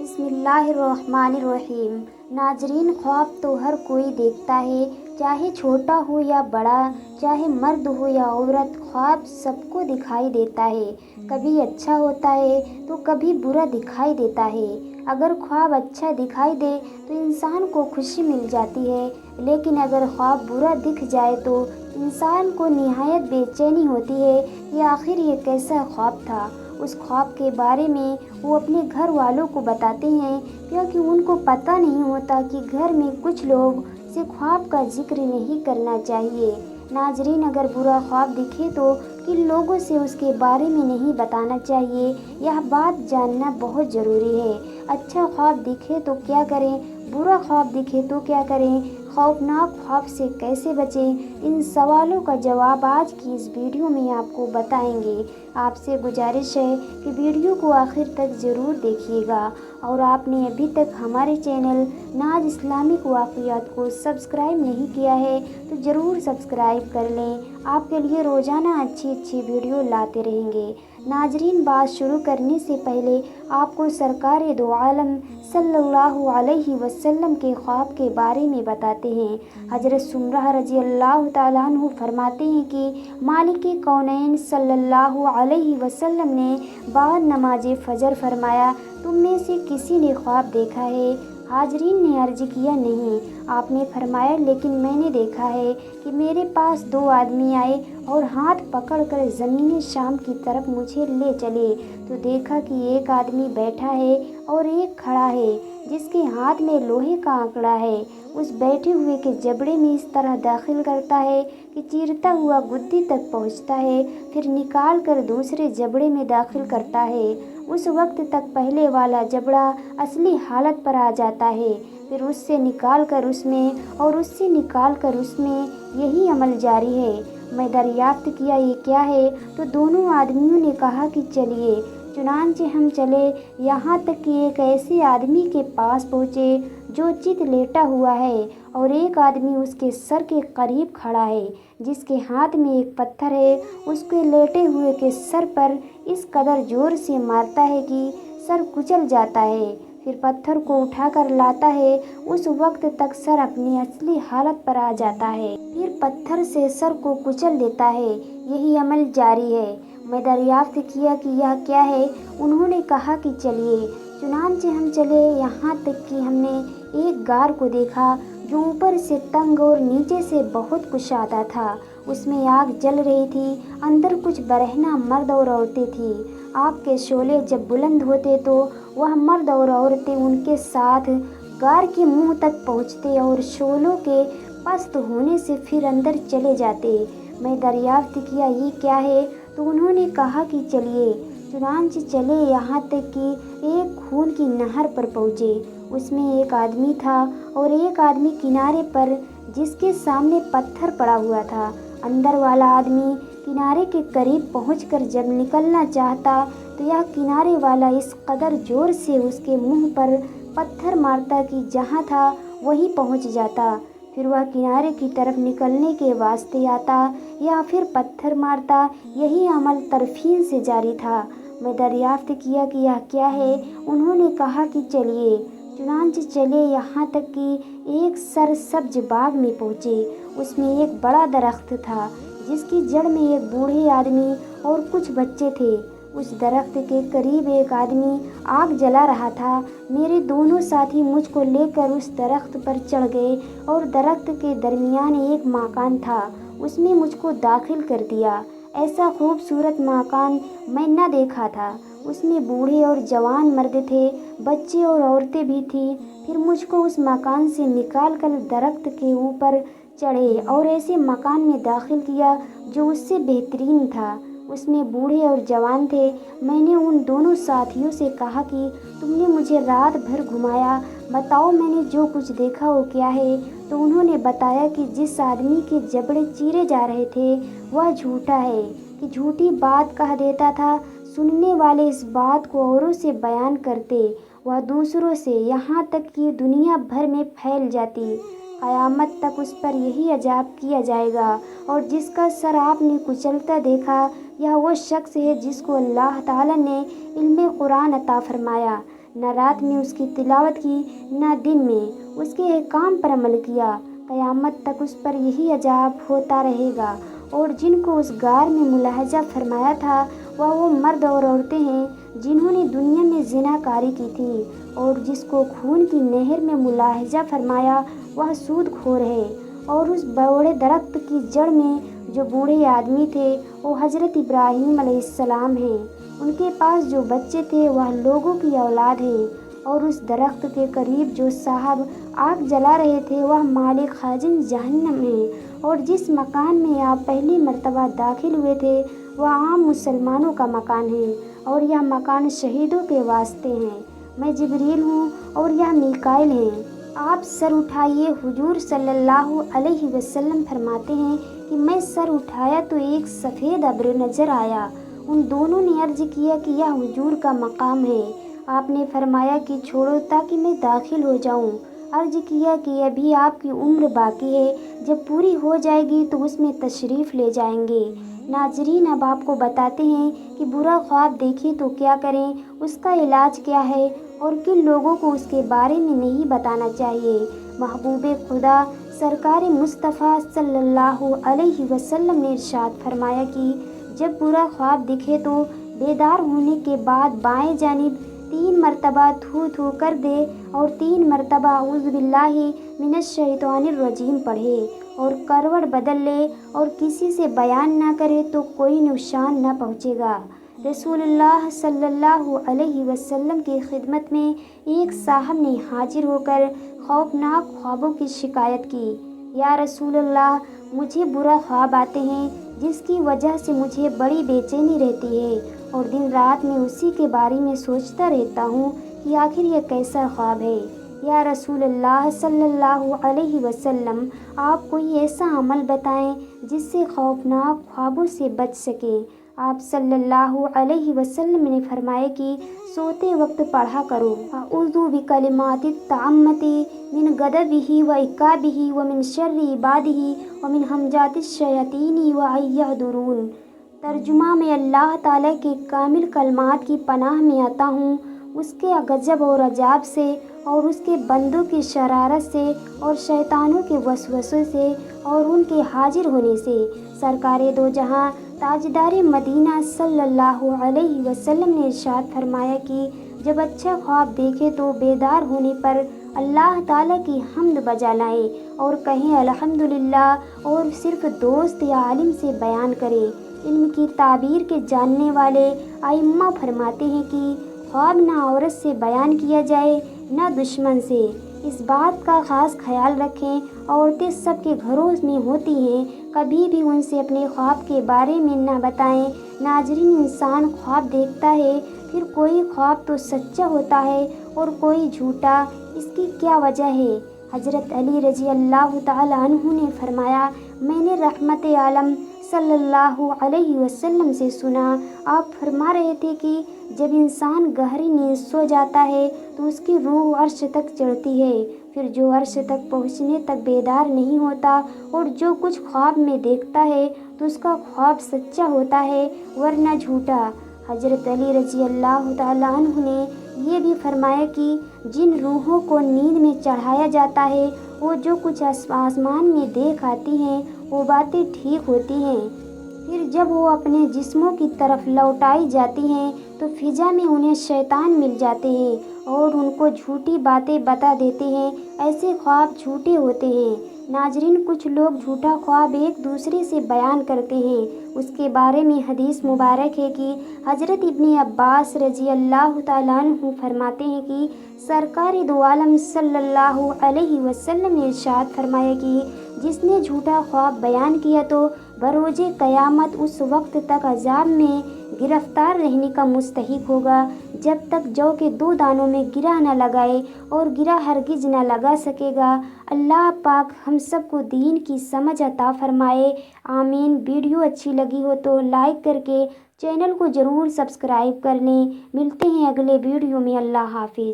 बिस्मिल्लाहिर्रहमानिर्रहीम। नाजरीन, ख्वाब तो हर कोई देखता है, चाहे छोटा हो या बड़ा, चाहे मर्द हो या औरत, ख्वाब सबको दिखाई देता है। कभी अच्छा होता है तो कभी बुरा दिखाई देता है। अगर ख्वाब अच्छा दिखाई दे तो इंसान को खुशी मिल जाती है, लेकिन अगर ख्वाब बुरा दिख जाए तो इंसान को निहायत बेचैनी होती है कि आखिर ये कैसा ख्वाब था। उस ख्वाब के बारे में वो अपने घर वालों को बताते हैं, क्योंकि उनको पता नहीं होता कि घर में कुछ लोग से ख्वाब का जिक्र नहीं करना चाहिए। नाजरीन, अगर बुरा ख्वाब दिखे तो किन लोगों से उसके बारे में नहीं बताना चाहिए, यह बात जानना बहुत ज़रूरी है। अच्छा ख्वाब दिखे तो क्या करें, बुरा ख्वाब दिखे तो क्या करें, खौफनाक ख्वाब से कैसे बचें, इन सवालों का जवाब आज की इस वीडियो में आपको बताएंगे। आपसे गुजारिश है कि वीडियो को आखिर तक ज़रूर देखिएगा, और आपने अभी तक हमारे चैनल नाज इस्लामिक वाक़ियात को सब्सक्राइब नहीं किया है तो ज़रूर सब्सक्राइब कर लें। आपके लिए रोज़ाना अच्छी अच्छी वीडियो लाते रहेंगे। नाजरीन, बात शुरू करने से पहले आपको सरकार दो आलम सल्लल्लाहु अलैहि वसल्लम के ख्वाब के बारे में बताते हैं। हज़रत सुमरा रज़ी अल्लाह ताला अन्हु फरमाते हैं कि मालिक कौनैन सल्लल्लाहु अलैहि वसल्लम ने बाद नमाज फ़जर फरमाया, तुम में से किसी ने ख्वाब देखा है? हाजरीन ने अर्ज किया, नहीं। आपने फरमाया, लेकिन मैंने देखा है कि मेरे पास दो आदमी आए और हाथ पकड़कर ज़मीन शाम की तरफ मुझे ले चले, तो देखा कि एक आदमी बैठा है और एक खड़ा है, जिसके हाथ में लोहे का आंकड़ा है। उस बैठे हुए के जबड़े में इस तरह दाखिल करता है कि चीरता हुआ गुद्दी तक पहुंचता है, फिर निकाल कर दूसरे जबड़े में दाखिल करता है। उस वक्त तक पहले वाला जबड़ा असली हालत पर आ जाता है, फिर उससे निकाल कर उसमें और उससे निकाल कर उसमें, यही अमल जारी है। मैं दरियाफ्त किया ये क्या है, तो दोनों आदमियों ने कहा कि चलिए। चुनांचे हम चले, यहाँ तक कि एक ऐसे आदमी के पास पहुँचे जो चित लेटा हुआ है, और एक आदमी उसके सर के करीब खड़ा है, जिसके हाथ में एक पत्थर है। उसके लेटे हुए के सर पर इस कदर जोर से मारता है कि सर कुचल जाता है, फिर पत्थर को उठाकर लाता है। उस वक्त तक सर अपनी असली हालत पर आ जाता है, फिर पत्थर से सर को कुचल देता है। यही अमल जारी है। मैं दरियाफ्त किया कि यह क्या है। उन्होंने कहा कि चलिए। चुनांचे हम चले, यहाँ तक कि हमने एक गार को देखा जो ऊपर से तंग और नीचे से बहुत कुशादा था। उसमें आग जल रही थी, अंदर कुछ बरहना मर्द और औरतें थीं। आग के शोले जब बुलंद होते तो वह मर्द और औरतें उनके साथ गार के मुंह तक पहुँचते और शोलों के पस्त होने से फिर अंदर चले जाते। मैं दरियाफ्त किया ये क्या है, तो उन्होंने कहा कि चलिए। चुनांचे चले, यहाँ तक कि एक खून की नहर पर पहुँचे। उसमें एक आदमी था और एक आदमी किनारे पर, जिसके सामने पत्थर पड़ा हुआ था। अंदर वाला आदमी किनारे के करीब पहुंचकर जब निकलना चाहता तो यह किनारे वाला इस कदर जोर से उसके मुंह पर पत्थर मारता कि जहां था वहीं पहुंच जाता। फिर वह किनारे की तरफ निकलने के वास्ते आता या फिर पत्थर मारता। यही अमल तरफीन से जारी था। मैं दरियाफ्त किया कि यह क्या है। उन्होंने कहा कि चलिए। चुनांचे चले, यहाँ तक कि एक सरसब्ज बाग में पहुँचे। उसमें एक बड़ा दरख्त था, जिसकी जड़ में एक बूढ़े आदमी और कुछ बच्चे थे। उस दरख्त के करीब एक आदमी आग जला रहा था। मेरे दोनों साथी मुझको लेकर उस दरख्त पर चढ़ गए और दरख्त के दरमियान एक मकान था, उसमें मुझको दाखिल कर दिया। ऐसा खूबसूरत मकान मैं न देखा था। उसमें बूढ़े और जवान मर्द थे, बच्चे और औरतें भी थीं। फिर मुझको उस मकान से निकाल कर दरख्त के ऊपर चढ़े और ऐसे मकान में दाखिल किया जो उससे बेहतरीन था। उसमें बूढ़े और जवान थे। मैंने उन दोनों साथियों से कहा कि तुमने मुझे रात भर घुमाया, बताओ मैंने जो कुछ देखा वो क्या है। तो उन्होंने बताया कि जिस आदमी के जबड़े चीरे जा रहे थे वह झूठा है, कि झूठी बात कह देता था। सुनने वाले इस बात को औरों से बयान करते, वह दूसरों से, यहाँ तक कि दुनिया भर में फैल जाती। क़यामत तक उस पर यही अजाब किया जाएगा। और जिसका सर आपने कुचलता देखा, यह वो शख्स है जिसको अल्लाह ताला ने इल्मे कुरान अता फरमाया, نہ رات میں اس کی تلاوت کی نہ دن میں اس کے احکام پر عمل کیا، قیامت تک اس پر یہی عذاب ہوتا رہے گا۔ اور جن کو اس غار میں ملاحظہ فرمایا تھا وہ مرد اور عورتیں ہیں جنہوں نے دنیا میں زنا کاری کی تھی، اور جس کو خون کی نہر میں ملاحظہ فرمایا وہ سود خور ہے۔ اور اس بڑے درخت کی جڑ میں جو بوڑھے آدمی تھے وہ حضرت ابراہیم علیہ السلام ہیں، ان کے پاس جو بچے تھے وہ لوگوں کی اولاد ہیں۔ اور اس درخت کے قریب جو صاحب آگ جلا رہے تھے وہ مالک خازن جہنم ہیں۔ اور جس مکان میں آپ پہلی مرتبہ داخل ہوئے تھے وہ عام مسلمانوں کا مکان ہے، اور یہ مکان شہیدوں کے واسطے ہیں۔ میں جبریل ہوں اور یہ میکائیل ہیں۔ آپ سر اٹھائیے۔ حضور صلی اللہ علیہ وسلم فرماتے ہیں کہ میں سر اٹھایا تو ایک سفید ابر نظر آیا۔ ان دونوں نے عرض کیا کہ یہ حضور کا مقام ہے۔ آپ نے فرمایا کہ چھوڑو تاکہ میں داخل ہو جاؤں۔ عرض کیا کہ ابھی آپ کی عمر باقی ہے، جب پوری ہو جائے گی تو اس میں تشریف لے جائیں گے۔ ناظرین، اب آپ کو بتاتے ہیں کہ برا خواب دیکھیں تو کیا کریں، اس کا علاج کیا ہے اور کن لوگوں کو اس کے بارے میں نہیں بتانا چاہیے۔ محبوب خدا سرکار مصطفیٰ صلی اللہ علیہ وسلم نے ارشاد فرمایا کہ جب برا خواب دکھے تو بیدار ہونے کے بعد بائیں جانب 3 مرتبہ تھو تھو کر دے اور 3 مرتبہ اعوذ باللہ من الشیطان الرجیم پڑھے اور کروٹ بدل لے اور کسی سے بیان نہ کرے تو کوئی نقصان نہ پہنچے گا۔ رسول اللہ صلی اللہ علیہ وسلم کی خدمت میں ایک صاحب نے حاضر ہو کر خوفناک خوابوں کی شکایت کی۔ یا رسول اللہ، مجھے برا خواب آتے ہیں جس کی وجہ سے مجھے بڑی بے چینی رہتی ہے، اور دن رات میں اسی کے بارے میں سوچتا رہتا ہوں کہ آخر یہ کیسا خواب ہے۔ یا رسول اللہ صلی اللہ علیہ وسلم، آپ کوئی ایسا عمل بتائیں جس سے خوفناک خوابوں سے بچ سکیں۔ آپ صلی اللہ علیہ وسلم نے فرمایا کہ سوتے وقت پڑھا کرو اعوذ بکلمات التامۃ من غضبہ وعقابہ ومن شر عبادہ ومن ہمزات الشیاطین وان یحضرون۔ ترجمہ: میں اللہ تعالیٰ کے کامل کلمات کی پناہ میں آتا ہوں، اس کے غضب اور عذاب سے، اور اس کے بندوں کی شرارت سے، اور شیطانوں کے وسوسوں سے، اور ان کے حاضر ہونے سے۔ سرکار دو جہاں تاجدار مدینہ صلی اللہ علیہ وسلم نے ارشاد فرمایا کہ جب اچھا خواب دیکھے تو بیدار ہونے پر اللہ تعالیٰ کی حمد بجا لائیں اور کہیں الحمدللہ، اور صرف دوست یا عالم سے بیان کریں۔ علم کی تعبیر کے جاننے والے ائمہ فرماتے ہیں کہ خواب نہ عورت سے بیان کیا جائے نہ دشمن سے۔ اس بات کا خاص خیال رکھیں، عورتیں سب کے گھروں میں ہوتی ہیں، کبھی بھی ان سے اپنے خواب کے بارے میں نہ بتائیں۔ ناظرین، انسان خواب دیکھتا ہے، پھر کوئی خواب تو سچا ہوتا ہے اور کوئی جھوٹا، اس کی کیا وجہ ہے؟ حضرت علی رضی اللہ تعالیٰ عنہ نے فرمایا، میں نے رحمت عالم صلی اللہ علیہ وسلم سے سنا، آپ فرما رہے تھے کہ جب انسان گہری نیند سو جاتا ہے تو اس کی روح عرش تک چڑھتی ہے، پھر جو عرش تک پہنچنے تک بیدار نہیں ہوتا، اور جو کچھ خواب میں دیکھتا ہے تو اس کا خواب سچا ہوتا ہے ورنہ جھوٹا۔ حضرت علی رضی اللہ تعالیٰ عنہ نے یہ بھی فرمایا کہ جن روحوں کو نیند میں چڑھایا جاتا ہے وہ جو کچھ آسمان میں دیکھ آتی ہیں وہ باتیں ٹھیک ہوتی ہیں، پھر جب وہ اپنے جسموں کی طرف لوٹائی جاتی ہیں تو فضا میں انہیں شیطان مل جاتے ہیں اور ان کو جھوٹی باتیں بتا دیتے ہیں، ایسے خواب جھوٹے ہوتے ہیں۔ ناظرین، کچھ لوگ جھوٹا خواب ایک دوسرے سے بیان کرتے ہیں، اس کے بارے میں حدیث مبارک ہے کہ حضرت ابن عباس رضی اللہ تعالیٰ عنہ فرماتے ہیں کہ سرکار دو عالم صلی اللہ علیہ وسلم نے ارشاد فرمایا کہ جس نے جھوٹا خواب بیان کیا تو بروز قیامت اس وقت تک عذاب میں گرفتار رہنے کا مستحق ہوگا جب تک جو کے 2 دانوں میں گرہ نہ لگائے، اور گرہ ہرگز نہ لگا سکے گا۔ اللہ پاک ہم سب کو دین کی سمجھ عطا فرمائے، آمین۔ ویڈیو اچھی لگی ہو تو لائک کر کے چینل کو ضرور سبسکرائب کر لیں۔ ملتے ہیں اگلے ویڈیو میں۔ اللہ حافظ۔